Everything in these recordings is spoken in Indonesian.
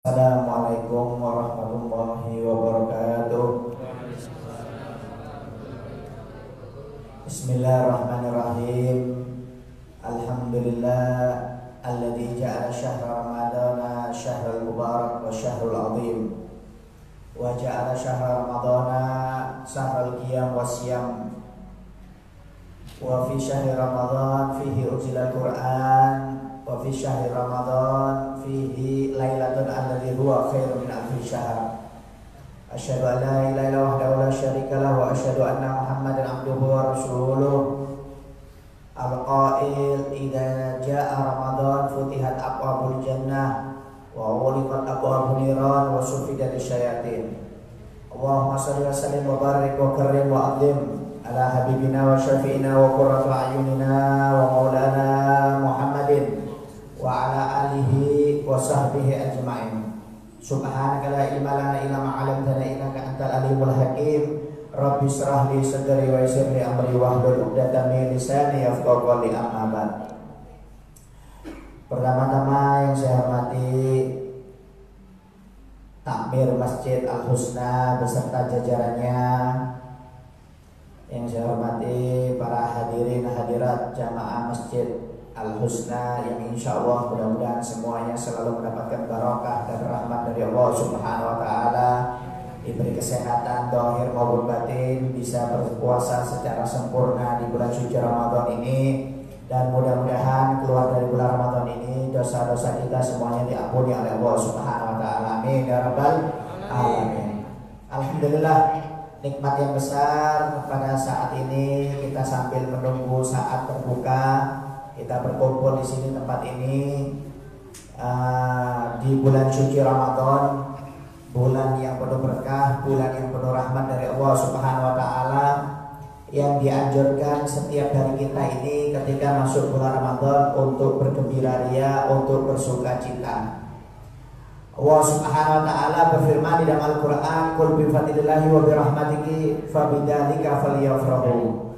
Assalamualaikum warahmatullahi wabarakatuh. Bismillahirrahmanirrahim. Alhamdulillah alladzi ja'ala syahra ramadana syahrul mubarak wa syahrul azim wa ja'ala syahra ramadana syahrul qiyam wasyam wa fi syahri ramadan fihi unzilal Qur'an wa fi syahri ramadan fihi lailatun alladzi huwa khairun min alfi syahr. Asyhadu an la ilaha illallah wahdahu la syarika lahu wa asyhadu anna Muhammadan abduhu wa rasuluh. Al-qail idza jaa ramadan futihat abwabul jannah wa ughliqat abwabun niran wa sufidat asyayatin. Allahumma shalli wa sallim wa barik wa karrim wa azim ala habibina wa syafi'ina wa qurratu a'yunina wa maulana Muhammadin wa ala alihi wa sahbihi ajma'in. Subhanaka la ilma lana illa ma 'allamtana innaka antal alimul hakim. Rabbi shrah li sadri wa yassir li amri wahlul 'uqdatam min lisani yafqahu qawli, amma ba'd. Pertama-tama yang saya hormati takmir Masjid Al-Husna beserta jajarannya, yang saya hormati para hadirin hadirat jamaah Masjid Al-Husna yang insya Allah mudah-mudahan semuanya selalu mendapatkan barokah dan rahmat dari Allah Subhanahu wa Ta'ala, diberi kesehatan zahir maupun batin, bisa berpuasa secara sempurna di bulan suci Ramadan ini, dan mudah-mudahan keluar dari bulan Ramadan ini dosa-dosa kita semuanya diampuni oleh Allah Subhanahu wa Ta'ala. Amin ya rabbal alamin. Alhamdulillah, nikmat yang besar pada saat ini kita sambil menunggu saat berbuka, kita berkumpul di sini tempat ini di bulan suci Ramadan, bulan yang penuh berkah, bulan yang penuh rahmat dari Allah Subhanahu wa Ta'ala, yang dianjurkan setiap dari kita ini ketika masuk bulan Ramadan untuk bergembira ria, untuk bersuka cita. Allah Subhanahu wa Ta'ala berfirman di dalam Al-Qur'an, "Qul bi fadlillahi wa bi rahmatihi fabidzalika falyafrahu."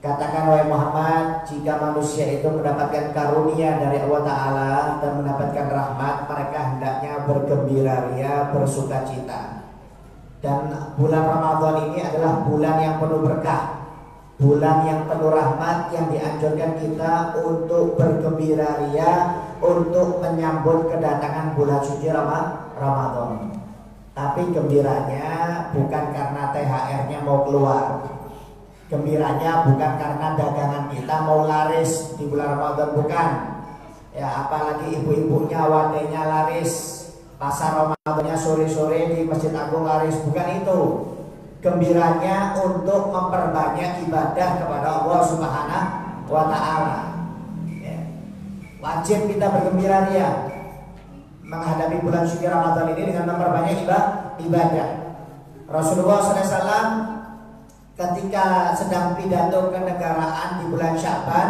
Katakan wahai Muhammad, jika manusia itu mendapatkan karunia dari Allah Ta'ala dan mendapatkan rahmat, mereka hendaknya bergembira ria, bersuka cita. Dan bulan Ramadan ini adalah bulan yang penuh berkah, bulan yang penuh rahmat, yang dianjurkan kita untuk bergembira ria, untuk menyambut kedatangan bulan suci Ramadan. Tapi gembiranya bukan karena THR-nya mau keluar, gembiranya bukan karena dagangan kita mau laris di bulan Ramadan, bukan. Ya, apalagi ibu-ibunya wadenya laris, pasar Ramadannya sore-sore di Masjid Agung laris, bukan itu. Gembiranya untuk memperbanyak ibadah kepada Allah Subhanahu wa Ta'ala. Ya. Wajib kita bergembira ria menghadapi bulan suci Ramadan ini dengan memperbanyak ibadah. Rasulullah SAW ketika sedang pidato kenegaraan di bulan Sya'ban,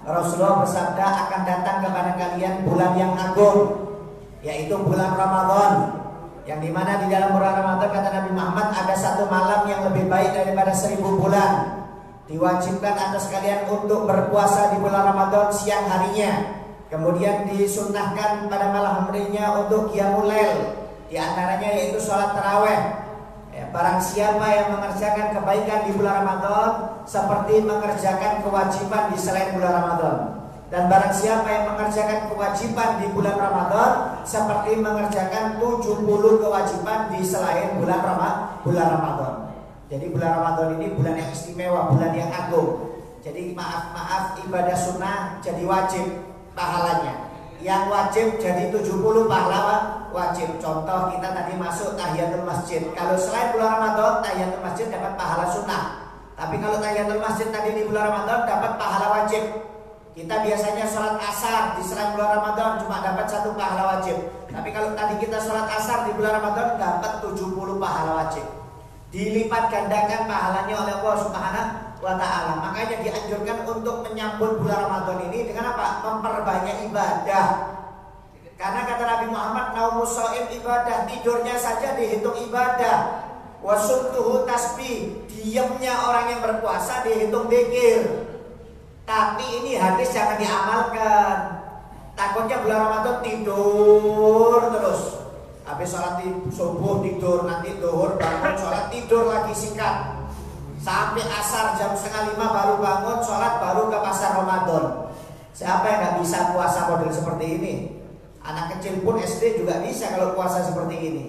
Rasulullah bersabda, akan datang kepada kalian bulan yang agung, yaitu bulan Ramadan, yang dimana di dalam bulan Ramadan, kata Nabi Muhammad, ada satu malam yang lebih baik daripada 1000 bulan. Diwajibkan atas kalian untuk berpuasa di bulan Ramadan siang harinya, kemudian disunnahkan pada malam harinya untuk qiyamul lail, di antaranya yaitu sholat taraweh. Barang siapa yang mengerjakan kebaikan di bulan Ramadan seperti mengerjakan kewajiban di selain bulan Ramadan, dan barang siapa yang mengerjakan kewajiban di bulan Ramadan seperti mengerjakan 70 kewajiban di selain bulan Ramadan. Jadi bulan Ramadan ini bulan yang istimewa, bulan yang agung. Jadi maaf ibadah sunnah jadi wajib pahalanya, yang wajib jadi 70 pahala wajib. Contoh, kita tadi masuk tahiyatul masjid. Kalau selain bulan Ramadan, tahiyatul masjid dapat pahala sunnah. Tapi kalau tahiyatul masjid tadi di bulan Ramadan dapat pahala wajib. Kita biasanya sholat asar di selain bulan Ramadan cuma dapat 1 pahala wajib. Tapi kalau tadi kita sholat asar di bulan Ramadan dapat 70 pahala wajib. Dilipat gandakan pahalanya oleh Allah Subhanahu wa Ta'ala. Makanya dianjurkan untuk menyambut bulan Ramadan ini dengan apa? Memperbanyak ibadah. Karena kata Nabi Muhammad, naumus shaim ibadah, tidurnya saja dihitung ibadah. Wasumtuhu tasbih, diamnya orang yang berpuasa dihitung zikir. Tapi ini hadis jangan diamalkan. Takutnya bulan Ramadan tidur terus. Habis sholat subuh tidur, nanti duhur bangun sholat tidur lagi singkat. Sampai asar jam 4:30 baru bangun sholat, baru ke pasar Ramadan. Siapa yang nggak bisa puasa model seperti ini? Anak kecil pun SD juga bisa kalau puasa seperti ini.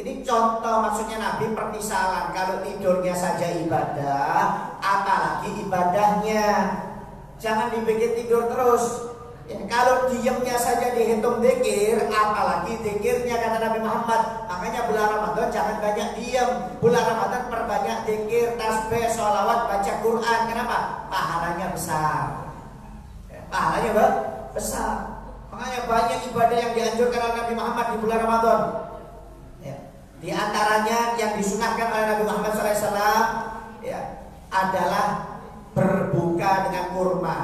Ini contoh, maksudnya Nabi permisalan. Kalau tidurnya saja ibadah, apalagi ibadahnya. Jangan dibikin tidur terus. Ya, kalau diamnya saja dihitung dzikir, apalagi dzikirnya, kata Nabi Muhammad. Makanya bulan Ramadan jangan banyak diam. Bulan Ramadan perbanyak dzikir, tasbih, sholawat, baca Quran. Kenapa? Pahalanya besar. Pahalanya besar. Makanya banyak ibadah yang dianjurkan oleh Nabi Muhammad di bulan Ramadan. Ya. Di antaranya yang disunahkan oleh Nabi Muhammad SAW ya, adalah berbuka dengan kurma.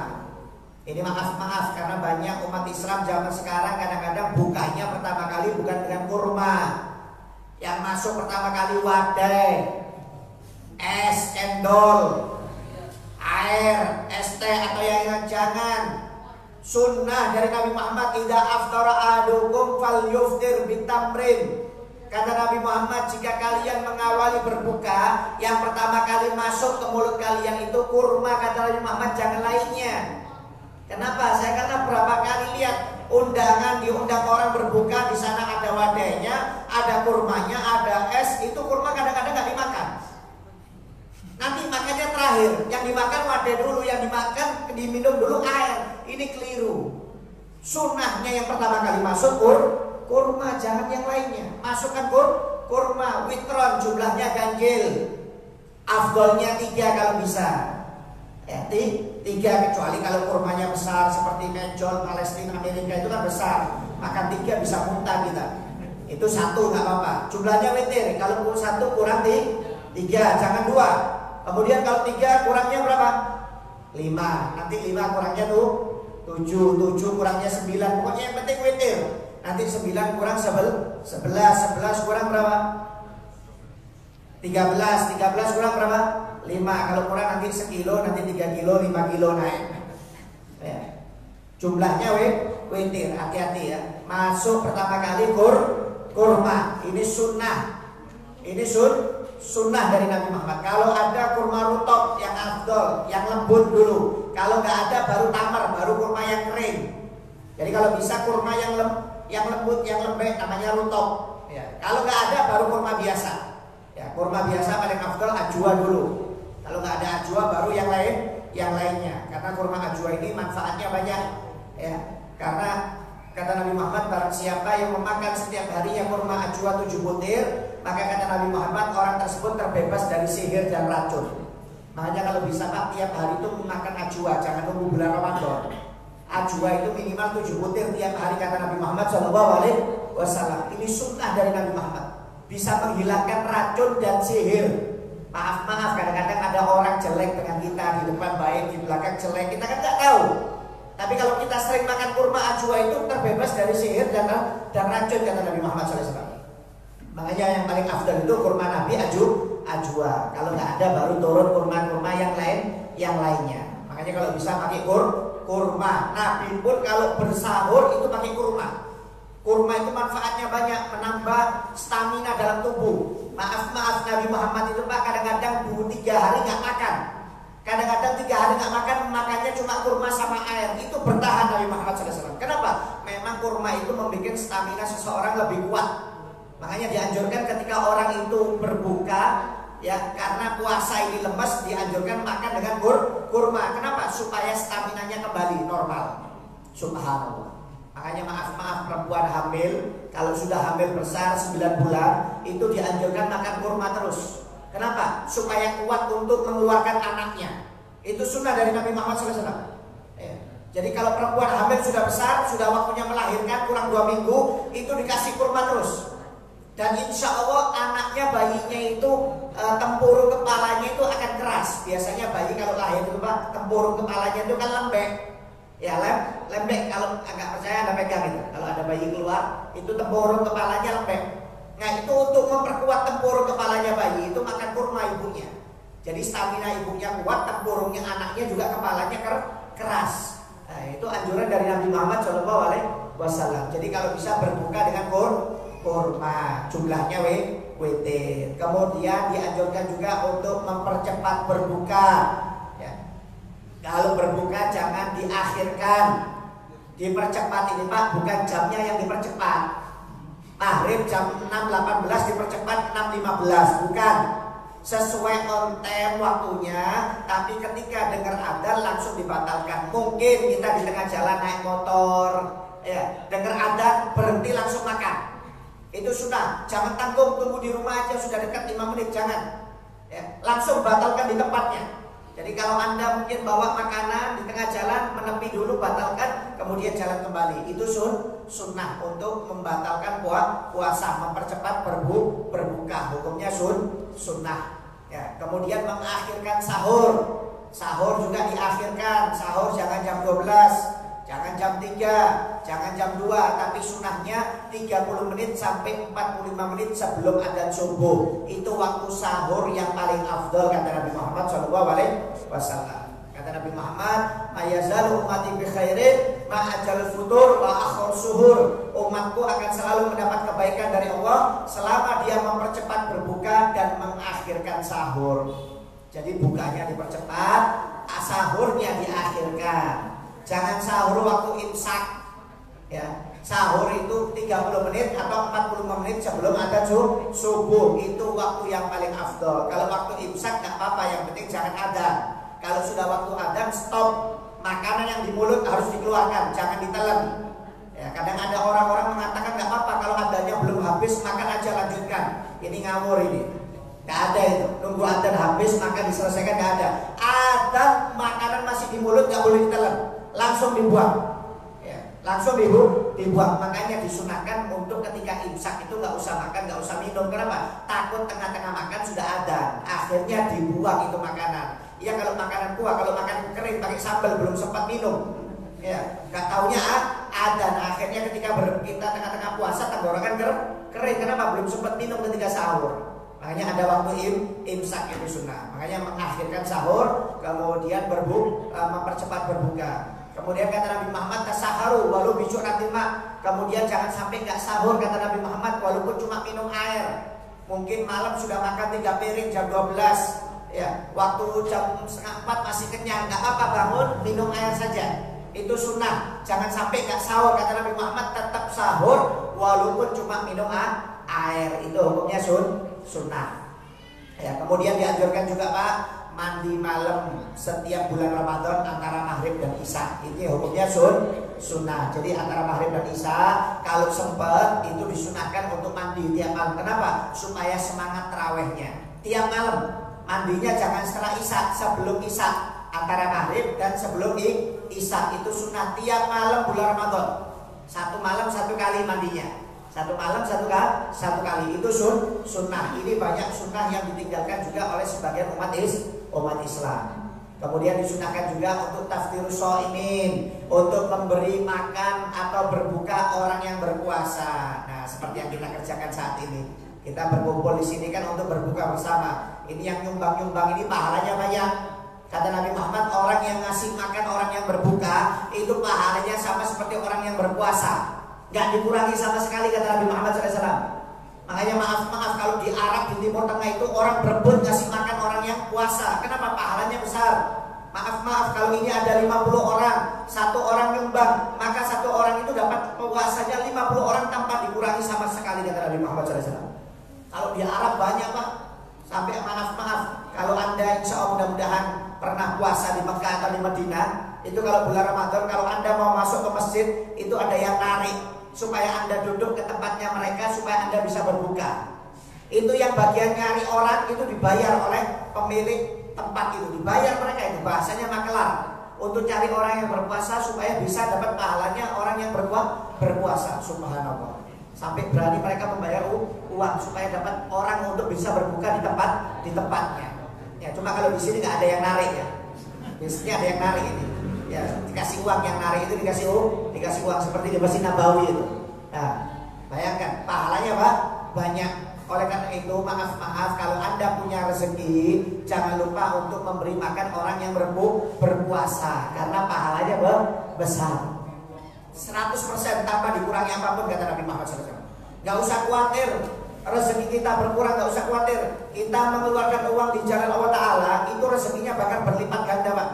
Ini maaf karena banyak umat Islam zaman sekarang kadang-kadang bukanya pertama kali bukan dengan kurma. Yang masuk pertama kali wadai, es, cendol, air, es teh atau yang jangan. Sunnah dari Nabi Muhammad, idza aftara ahadukum falyuftir bitamrin. Kata Nabi Muhammad, jika kalian mengawali berbuka, yang pertama kali masuk ke mulut kalian itu kurma. Kata Nabi Muhammad, jangan lainnya. Kenapa? Karena berapa kali lihat undangan, diundang orang berbuka, di sana ada wadahnya, ada kurmanya, ada es. Itu kurma kadang-kadang nggak dimakan. Nanti makannya terakhir. Yang dimakan wadah dulu, yang dimakan diminum dulu air. Ini keliru. Sunnahnya yang pertama kali masuk kurma, jangan yang lainnya. Masukkan kurma, witron, jumlahnya ganjil. Afdolnya 3 kalau bisa. Ya, 3, kecuali kalau kurmanya besar seperti Mejol, Palestina, Amerika itu kan besar. Makan 3 bisa muntah kita. Itu 1 nggak apa-apa. Jumlahnya witir. Kalau 1 kurang 3, jangan 2. Kemudian kalau 3 kurangnya berapa? 5. Nanti 5 kurangnya 7 kurangnya 9. Pokoknya yang penting witir. Nanti 9 kurang 11 kurang berapa? 13 kurang berapa? 5. Kalau kurang nanti 1 kilo, nanti 3 kilo, 5 kilo naik. Ya. Jumlahnya witir, hati-hati ya. Masuk pertama kali kurma. Ini sunnah. Ini sunnah dari Nabi Muhammad. Kalau ada kurma rutok yang afdol, yang lembut dulu. Kalau nggak ada baru tamar, baru kurma yang kering. Jadi kalau bisa kurma yang lembut, yang lembek namanya rutok. Ya. Kalau nggak ada baru kurma biasa. Ya, kurma biasa paling afdol ajwa dulu. Kalau nggak ada ajwa baru yang lainnya. Karena kurma ajwa ini manfaatnya banyak. Ya, karena kata Nabi Muhammad, barang siapa yang memakan setiap harinya kurma ajwa 7 butir, maka kata Nabi Muhammad orang tersebut terbebas dari sihir dan racun. Makanya kalau bisa Pak, tiap hari itu memakan ajwa, jangan nunggu bulan Ramadan. Ajwa itu minimal 7 butir tiap hari, kata Nabi Muhammad SAW. Ini sunnah dari Nabi Muhammad. Bisa menghilangkan racun dan sihir. Maaf, kadang-kadang ada orang jelek dengan kita, di depan baik, di belakang jelek, kita kan nggak tahu. Tapi kalau kita sering makan kurma ajwa itu terbebas dari sihir dan racun, kata Nabi Muhammad SAW. Makanya yang paling afdal itu kurma Nabi ajwa. Kalau nggak ada baru turun kurma yang lainnya. Makanya kalau bisa pakai kurma. Nabi pun kalau bersahur itu pakai kurma. Kurma itu manfaatnya banyak, menambah stamina dalam tubuh. Maaf Nabi Muhammad itu Pak kadang-kadang 3 hari nggak makan. Kadang-kadang 3 hari nggak makan, makannya cuma kurma sama air. Itu bertahan Nabi Muhammad SAW. Kenapa? Memang kurma itu membuat stamina seseorang lebih kuat. Makanya dianjurkan ketika orang itu berbuka, ya karena puasa ini lemes, dianjurkan makan dengan kurma. Kenapa? Supaya staminanya kembali normal. Subhanallah. Makanya maaf perempuan hamil, kalau sudah hamil besar 9 bulan, itu dianjurkan makan kurma terus. Kenapa? Supaya kuat untuk mengeluarkan anaknya. Itu sunnah dari Nabi Muhammad SAW. Ya. Jadi kalau perempuan hamil sudah besar, sudah waktunya melahirkan kurang 2 minggu, itu dikasih kurma terus. Dan insya Allah anaknya, bayinya itu tempurung kepalanya itu akan keras. Biasanya bayi kalau lahir itu Pak, tempurung kepalanya itu kan lembek. Ya lembek, kalau agak percaya Anda pegang itu. Kalau ada bayi keluar, itu tempurung kepalanya lembek. Nah itu untuk memperkuat tempurung kepalanya bayi itu makan kurma ibunya. Jadi stamina ibunya kuat, tempurungnya anaknya juga kepalanya keras. Nah itu anjuran dari Nabi Muhammad SAW. Jadi kalau bisa berbuka dengan kurma, jumlahnya witir. Kemudian dianjurkan juga untuk mempercepat berbuka. Ya. Kalau berbuka jangan diakhirkan, dipercepat ini Pak, bukan jamnya yang dipercepat. Maghrib jam 6.18 dipercepat 6.15, bukan. Sesuai on time waktunya, tapi ketika dengar adzan langsung dibatalkan. Mungkin kita di tengah jalan naik motor, ya, dengar adzan berhenti langsung makan. Itu sunnah. Jangan tanggung tunggu di rumah aja sudah dekat 5 menit, jangan. Ya, langsung batalkan di tempatnya. Jadi kalau Anda mungkin bawa makanan di tengah jalan, menepi dulu, batalkan, kemudian jalan kembali. Itu sunnah untuk membatalkan puasa, mempercepat berbuka. Hukumnya sunnah. Ya, kemudian mengakhirkan sahur. Sahur juga diakhirkan. Sahur jangan jam 12, jangan jam 3, jangan jam 2, tapi sunnahnya 30 menit sampai 45 menit sebelum adzan subuh. Itu waktu sahur yang paling afdal kata Nabi Muhammad SAW. Kata Nabi Muhammad, "Mayazalu ummati bi khairin ma ajal futur wa akhir suhur." Umatku akan selalu mendapat kebaikan dari Allah selama dia mempercepat berbuka dan mengakhirkan sahur. Jadi bukanya dipercepat, sahurnya diakhirkan. Jangan sahur waktu imsak. Ya, sahur itu 30 menit atau 45 menit sebelum adzan subuh. Itu waktu yang paling afdol. Kalau waktu imsak nggak apa-apa, yang penting jangan adzan. Kalau sudah waktu adzan, stop. Makanan yang di mulut harus dikeluarkan, jangan ditelan. Ya, kadang ada orang-orang mengatakan nggak apa-apa kalau adzannya belum habis, makan aja lanjutkan. Ini ngawur ini. Nggak ada itu. Nunggu adzan habis makan diselesaikan, nggak ada. Adzan makanan masih di mulut nggak boleh ditelan, langsung dibuang. Ya, langsung dibuang. Makanya disunahkan untuk ketika imsak itu nggak usah makan, nggak usah minum. Kenapa? Takut tengah-tengah makan sudah adzan, akhirnya dibuang itu makanan. Ya kalau makanan kuah, kalau makan kering pakai sambal belum sempat minum, ya nggak taunya adzan. Akhirnya ketika kita tengah-tengah puasa tenggorokan kering. Kenapa? Belum sempat minum ketika sahur. Makanya ada waktu imsak itu sunnah. Makanya mengakhirkan sahur, kemudian mempercepat berbuka. Kemudian kata Nabi Muhammad, tasaharu walau bisyu'ratin ma. Kemudian jangan sampai nggak sahur kata Nabi Muhammad walaupun cuma minum air. Mungkin malam sudah makan 3 piring jam 12. Ya, waktu jam 3:30 masih kenyang, nggak apa-apa, bangun minum air saja. Itu sunnah. Jangan sampai nggak sahur kata Nabi Muhammad, tetap sahur walaupun cuma minum air. Itu hukumnya sunnah. Ya, kemudian dianjurkan juga Pak, mandi malam setiap bulan Ramadan antara maghrib dan isya. Ini hukumnya sunnah. Jadi antara maghrib dan isya kalau sempat itu disunahkan untuk mandi tiap malam. Kenapa? Supaya semangat tarawehnya tiap malam. Mandinya jangan setelah isya, sebelum isya, antara maghrib dan sebelum isya. Itu sunnah tiap malam bulan Ramadan. Satu malam satu kali mandinya. Satu malam satu kali. Itu sunnah. Ini banyak sunnah yang ditinggalkan juga oleh sebagian umat Islam. Kemudian disunahkan juga untuk taftirus shaimin, untuk memberi makan atau berbuka orang yang berpuasa. Nah, seperti yang kita kerjakan saat ini. Kita berkumpul di sini kan untuk berbuka bersama. Ini yang nyumbang ini pahalanya banyak. Kata Nabi Muhammad, orang yang ngasih makan orang yang berbuka itu pahalanya sama seperti orang yang berpuasa. Gak dikurangi sama sekali kata Nabi Muhammad SAW. Makanya maaf kalau di Arab, di Timur Tengah itu orang berebut ngasih makan orang yang puasa. Kenapa? Pahalanya besar. Maaf kalau ini ada 50 orang, satu orang nyumbang, maka satu orang itu dapat puasanya 50 orang tanpa dikurangi sama sekali kata Nabi Muhammad SAW. Kalau di Arab banyak Pak. Sampai maaf kalau Anda insya Allah mudah-mudahan pernah puasa di Mekah atau di Madinah, itu kalau bulan Ramadan kalau Anda mau masuk ke masjid itu ada yang narik supaya Anda duduk ke tempatnya mereka supaya Anda bisa berbuka. Itu yang bagian nyari orang itu dibayar oleh pemilik tempat itu, dibayar mereka itu, bahasanya makelar, untuk cari orang yang berpuasa supaya bisa dapat pahalanya orang yang berpuasa. Subhanallah. Sampai berani mereka membayar uang supaya dapat orang untuk bisa berbuka di tempatnya. Ya, cuma kalau di sini nggak ada yang narik ya. Biasanya ada yang narik ini. Ya, dikasih uang, yang narik itu dikasih uang seperti di Masjid Nabawi itu. Nah, bayangkan pahalanya Pak banyak. Oleh karena itu maaf kalau Anda punya rezeki jangan lupa untuk memberi makan orang yang berpuasa karena pahalanya besar. 100% tanpa dikurangi apapun kata Nabi Muhammad SAW. Nggak usah khawatir rezeki kita berkurang, nggak usah khawatir. Kita mengeluarkan uang di jalan Allah Ta'ala, itu rezekinya bakal berlipat ganda, Pak.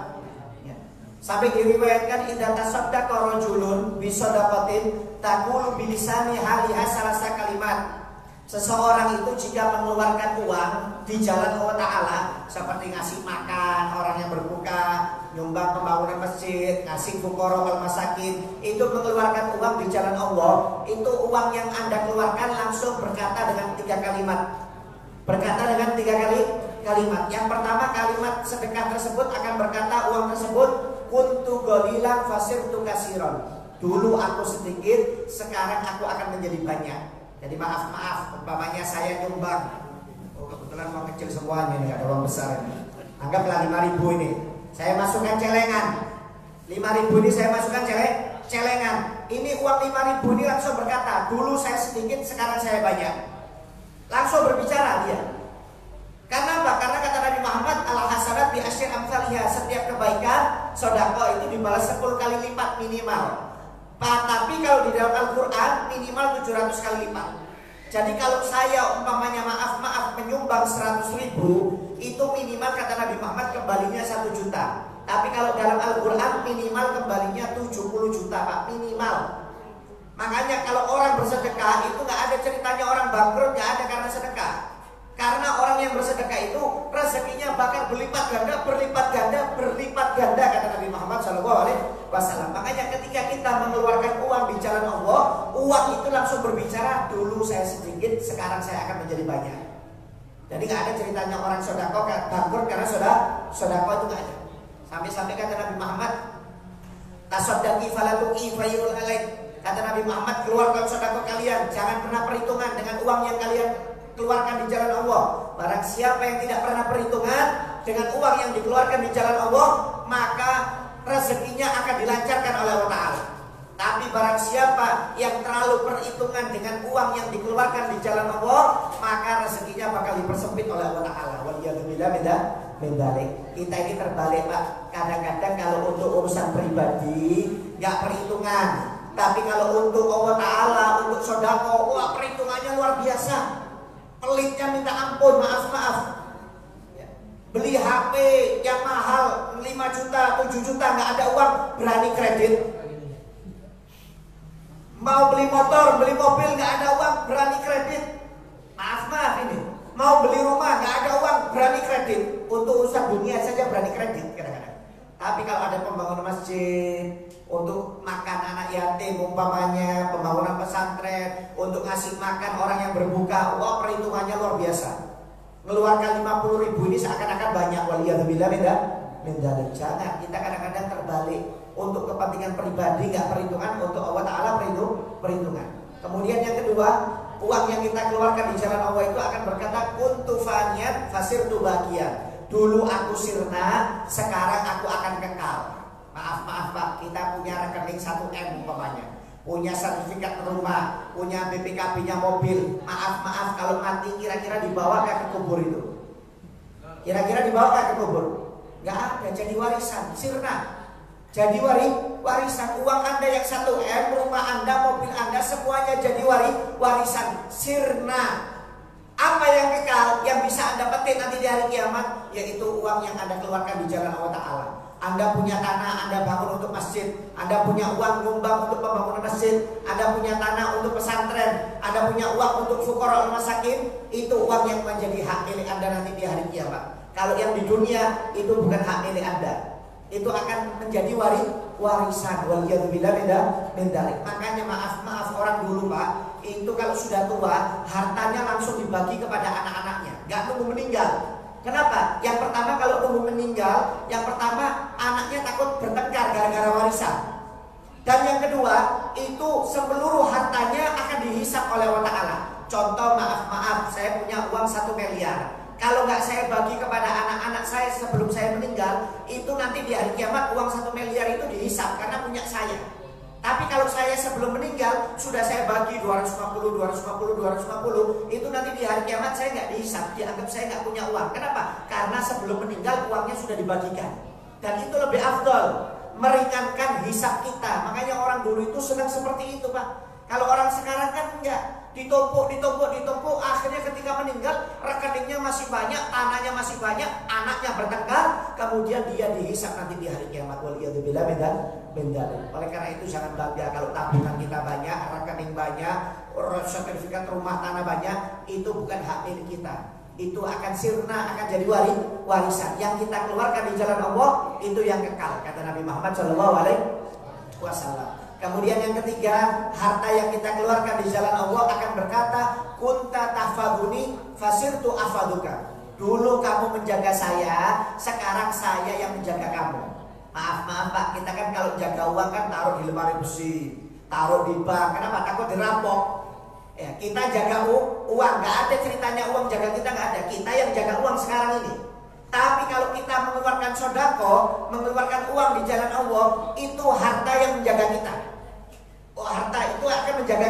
Ya. Sampai diriwayatkan idza tasaddaqa rajulun bisadaqatin taqulu bilisani haliha salasa kalimat. Seseorang itu jika mengeluarkan uang di jalan Allah Ta'ala, seperti ngasih makan orang yang berbuka, nyumbang pembangunan masjid, ngasih fuqara wal masakin, itu mengeluarkan uang di jalan Allah, itu uang yang Anda keluarkan langsung berkata dengan 3 kalimat. Berkata dengan 3 kalimat. Yang pertama, kalimat sedekah tersebut akan berkata uang tersebut kuntu qalilan fasirtu katsiran. Dulu aku sedikit, sekarang aku akan menjadi banyak. Jadi maaf, umpamanya saya nyumbang, oh kebetulan uang kecil semuanya nih, ada uang besar ini. Anggaplah 5.000 ini, saya masukkan celengan. 5.000 ini saya masukkan celengan. Ini uang 5.000 ini langsung berkata, dulu saya sedikit, sekarang saya banyak. Langsung berbicara dia. Karena apa? Karena kata Nabi Muhammad, al-hasanat bi asyri amsalihha, setiap kebaikan sedekah itu dibalas 10 kali lipat minimal. Tapi kalau di dalam Al-Quran minimal 700 kali lipat. Jadi kalau saya umpamanya maaf menyumbang 100.000, itu minimal kata Nabi Muhammad kembalinya 1 juta. Tapi kalau dalam Al-Quran minimal kembalinya 70 juta, Pak, minimal. Makanya kalau orang bersedekah itu nggak ada ceritanya orang bangkrut, nggak ada karena sedekah. Karena orang yang bersedekah itu rezekinya bakal berlipat ganda kata Nabi Muhammad SAW. Makanya ketika kita mengeluarkan uang di jalan Allah, uang itu langsung berbicara, dulu saya sedikit, sekarang saya akan menjadi banyak. Jadi nggak ada ceritanya orang sedekah bangkrut karena sedekah itu nggak ada. Sampai kata Nabi Muhammad, tasaddaqi falatuqi fayul alaik. Kata Nabi Muhammad, keluarkan sedekah kalian, jangan pernah perhitungan dengan uang yang kalian keluarkan di jalan Allah. Barang siapa yang tidak pernah perhitungan dengan uang yang dikeluarkan di jalan Allah, maka rezekinya akan dilancarkan oleh Allah Ta'ala. Tapi barang siapa yang terlalu perhitungan dengan uang yang dikeluarkan di jalan Allah, maka rezekinya bakal dipersempit oleh Allah Ta'ala. Waliyadzubillah min dzalik. Kita ini terbalik, Pak. Kadang-kadang kalau untuk urusan pribadi nggak perhitungan, tapi kalau untuk Allah Ta'ala, untuk sedekah, wah perhitungannya luar biasa. Pelitnya minta ampun, maaf. Beli HP yang mahal 5 juta, 7 juta, nggak ada uang, berani kredit. Mau beli motor, beli mobil, nggak ada uang, berani kredit. Maaf ini. Mau beli rumah, nggak ada uang, berani kredit. Untuk urusan dunia saja berani kredit kadang-kadang. Tapi kalau ada pembangunan masjid, untuk makan anak yatim umpamanya, pembangunan pesantren, untuk ngasih makan orang yang berbuka, wah perhitungannya luar biasa. Mengeluarkan 50.000 ini seakan-akan banyak. Waliyadzubillah min dzalik. Jangan, kita kadang-kadang terbalik. Untuk kepentingan pribadi nggak perhitungan, untuk Allah Ta'ala perhitungan. Kemudian yang kedua, uang yang kita keluarkan di jalan Allah itu akan berkata kuntu faniyan fasirtu baqiyan. Dulu aku sirna, sekarang aku akan kekal. Maaf Pak, kita punya rekening 1M umpamanya, punya sertifikat rumah, punya BPKB-nya mobil. Maaf kalau mati kira-kira dibawa ke kubur itu? Kira-kira dibawa ke kubur? Gak ada, jadi warisan, sirna. Jadi warisan. Uang Anda yang 1M, rumah Anda, mobil Anda, semuanya jadi warisan, sirna. Apa yang kekal, yang bisa Anda petik nanti di hari kiamat, yaitu uang yang Anda keluarkan di jalan Allah Ta'ala. Anda punya tanah, Anda bangun untuk masjid. Anda punya uang nyumbang untuk pembangunan masjid. Anda punya tanah untuk pesantren. Anda punya uang untuk fuqara masakin. Itu uang yang menjadi hak milik Anda nanti di hari kiamat. Kalau yang di dunia itu bukan hak milik Anda, itu akan menjadi warisan. Waliyadzubillah min dzalik. Makanya maaf orang dulu, Pak, itu kalau sudah tua, hartanya langsung dibagi kepada anak-anaknya, nggak nunggu meninggal. Kenapa? Yang pertama kalau nunggu meninggal, yang pertama anaknya takut bertengkar gara-gara warisan. Dan yang kedua, itu seluruh hartanya akan dihisap oleh Allah Ta'ala. Contoh, maaf, saya punya uang 1 miliar. Kalau nggak saya bagi kepada anak-anak saya sebelum saya meninggal, itu nanti di hari kiamat uang 1 miliar itu dihisap karena punya saya. Tapi kalau saya sebelum meninggal sudah saya bagi 250, itu nanti di hari kiamat saya nggak dihisap, dianggap saya nggak punya uang. Kenapa? Karena sebelum meninggal uangnya sudah dibagikan. Dan itu lebih afdol, meringankan hisap kita. Makanya orang dulu itu senang seperti itu, Pak. Kalau orang sekarang kan enggak, ditumpuk, akhirnya ketika meninggal rekeningnya masih banyak, tanahnya masih banyak, anaknya bertengkar, kemudian dia dihisap nanti di hari kiamat. Waliyadzubillah min dzalik. Oleh karena itu jangan bangga kalau tabungan kita banyak, rekening banyak, sertifikat rumah tanah banyak, itu bukan hak milik kita. Itu akan sirna, akan jadi warisan. Yang kita keluarkan di jalan Allah itu yang kekal, kata Nabi Muhammad SAW. Kemudian yang ketiga, harta yang kita keluarkan di jalan Allah akan berkata, kunta tahfaduni fasirtu afaduka. Dulu kamu menjaga saya, sekarang saya yang menjaga kamu. Maaf Pak, kita kan kalau jaga uang kan taruh di lemari besi, taruh di bank. Kenapa? Takut dirampok. Ya, kita jaga uang, nggak ada ceritanya uang jaga kita, nggak ada. Kita yang jaga uang sekarang ini. Tapi kalau kita mengeluarkan sodako, mengeluarkan uang di jalan Allah, itu harta yang menjaga kita. Harta itu akan menjaga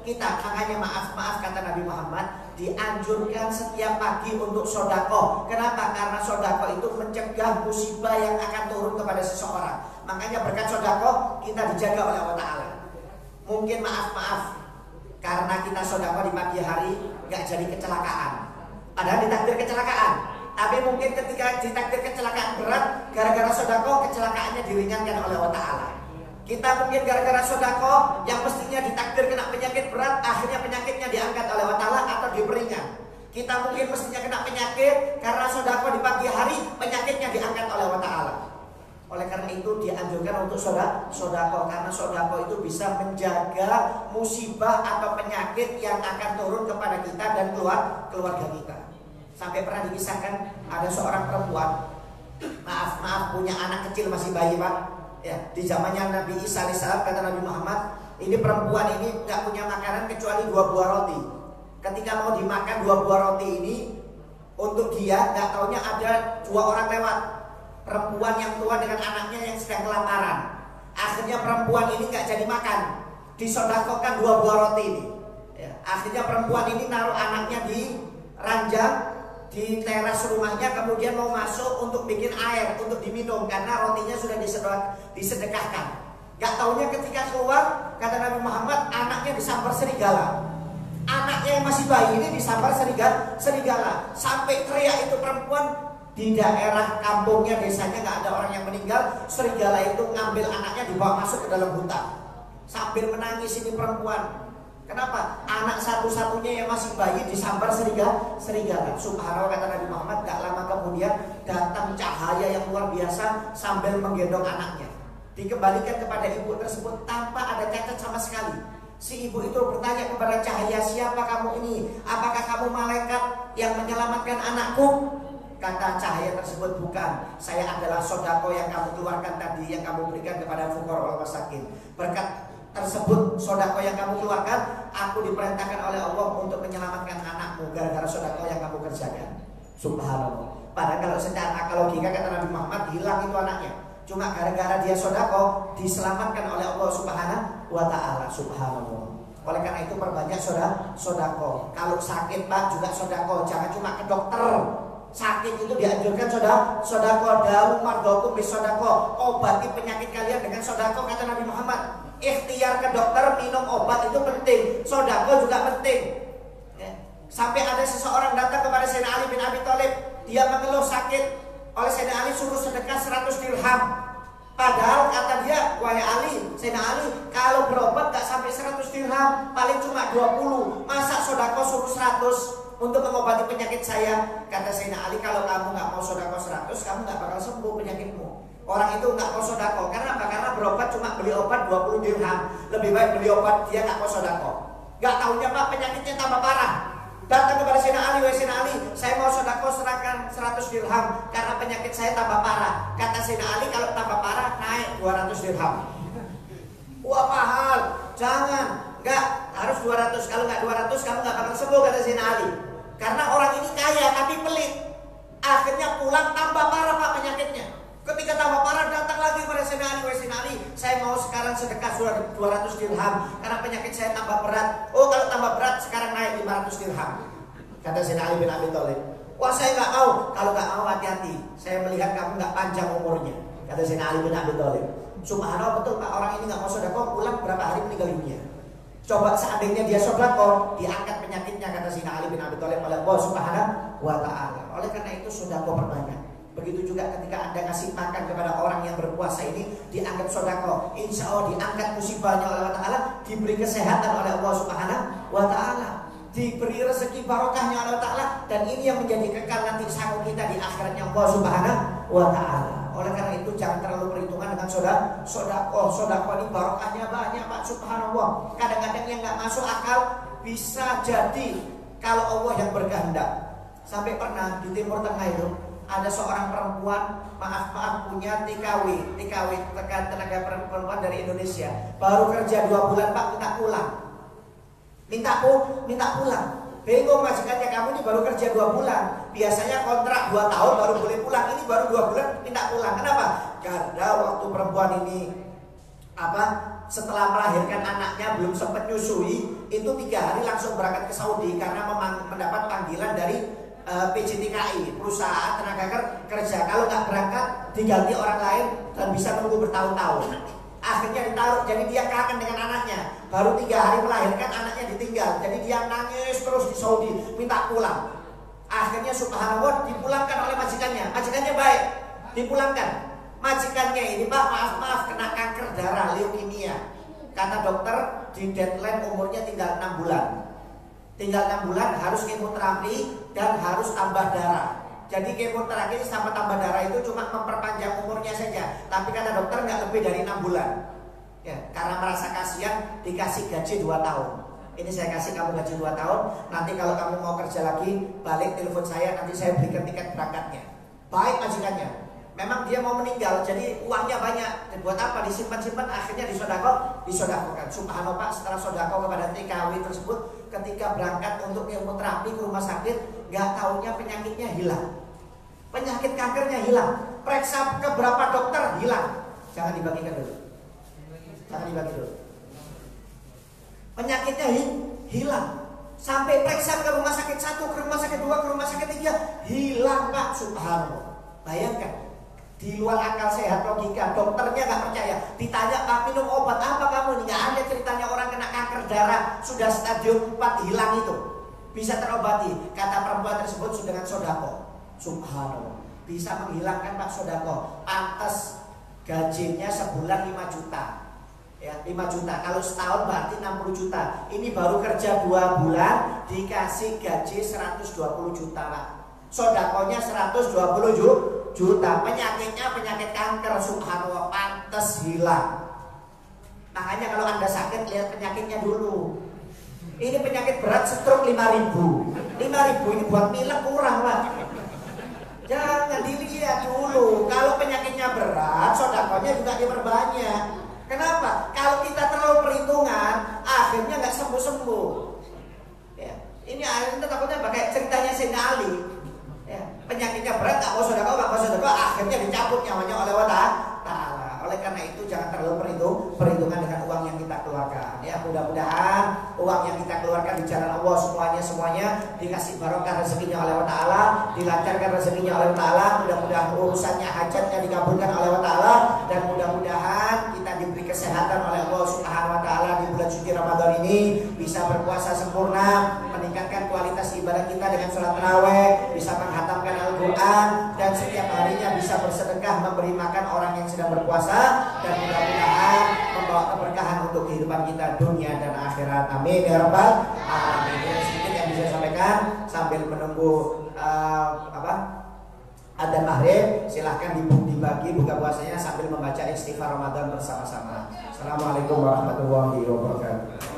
kita. Makanya maaf kata Nabi Muhammad, dianjurkan setiap pagi untuk sodako. Kenapa? Karena sodako itu mencegah musibah yang akan turun kepada seseorang. Makanya berkat sodako kita dijaga oleh Allah Ta'ala. Mungkin maaf, karena kita sodako di pagi hari gak jadi kecelakaan, padahal ditakdir kecelakaan. Tapi mungkin ketika ditakdir kecelakaan berat, gara-gara sodako kecelakaannya diringankan oleh Allah Ta'ala. Kita mungkin gara-gara sodako yang mestinya ditakdir kena penyakit berat, akhirnya penyakitnya diangkat oleh Allah Ta'ala atau diberikan. Kita mungkin mestinya kena penyakit karena sodako di pagi hari, penyakitnya diangkat oleh Allah Ta'ala. Oleh karena itu dianjurkan untuk sodako, karena sodako itu bisa menjaga musibah atau penyakit yang akan turun kepada kita dan keluarga kita. Sampai pernah dikisahkan ada seorang perempuan, maaf punya anak kecil masih bayi Pak. Ya, di zamannya Nabi Isa alaihissalam, kata Nabi Muhammad, ini perempuan ini nggak punya makanan kecuali 2 buah roti. Ketika mau dimakan 2 buah roti ini, untuk dia nggak taunya ada 2 orang lewat. Perempuan yang tua dengan anaknya yang sedang kelaparan. Akhirnya perempuan ini nggak jadi makan, disodakokan 2 buah roti ini. Ya, akhirnya perempuan ini naruh anaknya di ranjang di teras rumahnya, kemudian mau masuk untuk bikin air untuk diminum karena rotinya sudah disedekahkan. Gak taunya ketika keluar, kata Nabi Muhammad, anaknya disambar serigala. Anaknya yang masih bayi ini disambar serigala. Sampai teriak itu perempuan. Di daerah kampungnya, desanya nggak ada orang yang meninggal. Serigala itu ngambil anaknya, dibawa masuk ke dalam hutan. Sambil menangis ini perempuan. Kenapa? Anak satu-satunya yang masih bayi disambar serigala. Subhanallah, kata Nabi Muhammad, gak lama kemudian datang cahaya yang luar biasa sambil menggendong anaknya. Dikembalikan kepada ibu tersebut tanpa ada cacat sama sekali. Si ibu itu bertanya kepada cahaya, siapa kamu ini? Apakah kamu malaikat yang menyelamatkan anakku? Kata cahaya tersebut, bukan. Saya adalah sodako yang kamu keluarkan tadi, yang kamu berikan kepada fuqara wal masakin. Berkat tersebut sodako yang kamu keluarkan, aku diperintahkan oleh Allah untuk menyelamatkan anakmu gara-gara sodako yang kamu kerjakan. Subhanallah. Padahal kalau secara akal logika, kata Nabi Muhammad, hilang itu anaknya. Cuma gara-gara dia sodako, diselamatkan oleh Allah Subhanahu wa Ta'ala. Subhanallah. Oleh karena itu perbanyak sodako. Kalau sakit Pak juga sodako, jangan cuma ke dokter. Sakit itu dianjurkan sodako. Dawu mardokum bis sodako. Obati penyakit kalian dengan sodako, kata Nabi Muhammad. Ikhtiar ke dokter, minum obat itu penting. Sodako juga penting. Ya. Sampai ada seseorang datang kepada Sayyidina Ali bin Abi Thalib. Dia mengeluh sakit. Oleh Sayyidina Ali suruh sedekah 100 dirham. Padahal kata dia, wahai Ali, Sayyidina Ali, kalau berobat gak sampai 100 dirham, paling cuma 20. Masa sodako suruh 100 untuk mengobati penyakit saya? Kata Sayyidina Ali, kalau kamu gak mau sodako 100, kamu gak bakal sembuh penyakitmu. Orang itu gak mau sodako. Karena apa? Karena berobat cuma beli obat 20 dirham. Lebih baik beli obat, dia gak mau sodako. Gak taunya Pak, penyakitnya tambah parah. Datang kepada Sayyidina Ali, wahai Sayyidina Ali, saya mau sodako, serahkan 100 dirham karena penyakit saya tambah parah. Kata Sayyidina Ali, kalau tambah parah naik 200 dirham. Wah mahal, jangan, enggak, harus 200. Kalau enggak 200 kamu enggak bakal sembuh, kata Sayyidina Ali. Karena orang ini kaya tapi pelit. Akhirnya pulang tambah parah Pak penyakitnya. Ketika tambah parah datang lagi kepada Sayyidina Ali, wahai Sayyidina Ali, saya mau sekarang sedekah 200 dirham karena penyakit saya tambah berat. Oh kalau tambah berat sekarang naik 500 dirham. Kata Sayyidina Ali bin Abi Thalib, wah saya nggak mau. Kalau nggak mau hati-hati, saya melihat kamu nggak panjang umurnya. Kata Sayyidina Ali bin Abi Thalib. Subhanallah, betul Pak, orang ini nggak mau sedekah, pulang berapa hari meninggal dunia. Coba seandainya dia sedekah, diangkat penyakitnya, kata Sayyidina Ali bin Abi Thalib oleh Allah Subhanahu wa taala. Oleh karena itu sedekah perbanyak. Begitu juga ketika Anda kasih makan kepada orang yang berpuasa ini, dianggap sedekah. Insya Allah diangkat musibahnya oleh Allah Ta'ala, diberi kesehatan oleh Allah Subhanahu wa taala, diberi rezeki barokahnya oleh Allah Ta'ala, dan ini yang menjadi kekal nanti sanggup kita di akhiratnya Allah Subhanahu wa taala. Oleh karena itu jangan terlalu perhitungan dengan sedekah ini barokahnya banyak Pak, subhanallah. Kadang-kadang yang nggak masuk akal bisa jadi kalau Allah yang berkehendak. Sampai pernah di Timur Tengah itu ada seorang perempuan, maaf punya TKW tenaga perempuan dari Indonesia, baru kerja 2 bulan Pak, minta pulang. Bingung majikannya, kamu ini baru kerja 2 bulan, biasanya kontrak 2 tahun baru boleh pulang, ini baru 2 bulan minta pulang. Kenapa? Karena waktu perempuan ini setelah melahirkan anaknya belum sempat nyusui, itu 3 hari langsung berangkat ke Saudi karena mendapat panggilan dari PJTKI, perusahaan tenaga kerja. Kalau nggak berangkat diganti orang lain dan bisa nunggu bertahun-tahun. Akhirnya ditaruh, jadi dia kangen dengan anaknya. Baru 3 hari melahirkan, anaknya ditinggal. Jadi dia nangis terus di Saudi, minta pulang. Akhirnya subhanallah dipulangkan oleh majikannya. Majikannya baik, dipulangkan. Majikannya ini Pak, maaf kena kanker darah, leukemia. Kata dokter di deadline umurnya tinggal 6 bulan. Tinggal 6 bulan harus kemoterapi dan harus tambah darah. Jadi kemoterapi sama tambah darah itu cuma memperpanjang umurnya saja. Tapi kata dokter nggak lebih dari 6 bulan. Ya, karena merasa kasihan dikasih gaji 2 tahun. Ini saya kasih kamu gaji 2 tahun. Nanti kalau kamu mau kerja lagi, balik telepon saya, nanti saya berikan tiket berangkatnya. Baik majikannya. Memang dia mau meninggal, jadi uangnya banyak. Dan buat apa? Disimpan-simpan, akhirnya disodakokan. Subhanallah Pak, setelah sodako kepada TKW tersebut, ketika berangkat untuk kemoterapi ke rumah sakit, nggak taunya penyakitnya hilang. Penyakit kankernya hilang. Periksa ke berapa dokter, hilang. Jangan dibagikan dulu. Jangan dibagi dulu. Penyakitnya hilang. Sampai periksa ke rumah sakit 1, ke rumah sakit 2, ke rumah sakit 3, hilang Pak. Subhanallah. Bayangkan. Di luar akal sehat logika, dokternya nggak percaya. Ditanya, Pak minum obat apa kamu? Ini nggak ada ceritanya orang kena kanker darah sudah stadium 4 hilang itu bisa terobati. Kata perempuan tersebut sudah dengan sodako. Subhanallah, bisa menghilangkan Pak sodako. Pantas gajinya sebulan 5 juta. Ya, 5 juta. Kalau setahun berarti 60 juta. Ini baru kerja 2 bulan dikasih gaji 120 juta Pak. Sodakonya 120 juta. Penyakitnya penyakit kanker. Subhanallah, pantas hilang. Makanya kalau Anda sakit, lihat penyakitnya dulu. Ini penyakit berat, stroke 5.000. 5.000 ini buat pilek kurang Pak. Jangan dilihat dulu. Kalau penyakitnya berat, sodakonya juga diperbanyak. Kenapa? Kalau kita terlalu perhitungan, akhirnya nggak sembuh-sembuh. Ya. Ini akhirnya takutnya pakai ceritanya Sayyidina Ali. Ya, penyakitnya berat, nggak mau sedekah, akhirnya dicabut nyawanya oleh Allah Ta'ala. Oleh karena itu jangan terlalu perhitungan dengan uang yang kita keluarkan. Ya, mudah-mudahan uang yang kita keluarkan di jalan Allah semuanya dikasih barokah rezekinya oleh Allah Ta'ala, dilancarkan rezekinya oleh Allah Ta'ala. Mudah-mudahan urusannya hajatnya dikabulkan oleh Allah Ta'ala, dan mudah-mudahan kita diberi kesehatan oleh Allah Subhanahu Wa Ta'ala di bulan suci Ramadan ini, bisa berpuasa sempurna, meningkatkan kualitas ibadah kita dengan sholat tarawih, bisa menghatamkan Al-Quran, dan setiap harinya bisa bersedekah memberi makan orang yang sedang berpuasa, dan mudah-mudahan membawa keberkahan untuk kehidupan kita dunia dan akhirat. Amin ya rabbal alamin. Ini sedikit yang bisa saya sampaikan sambil menunggu adzan maghrib. Silahkan dibagi buka puasanya sambil membaca istighfar Ramadan bersama-sama. Assalamualaikum warahmatullahi wabarakatuh.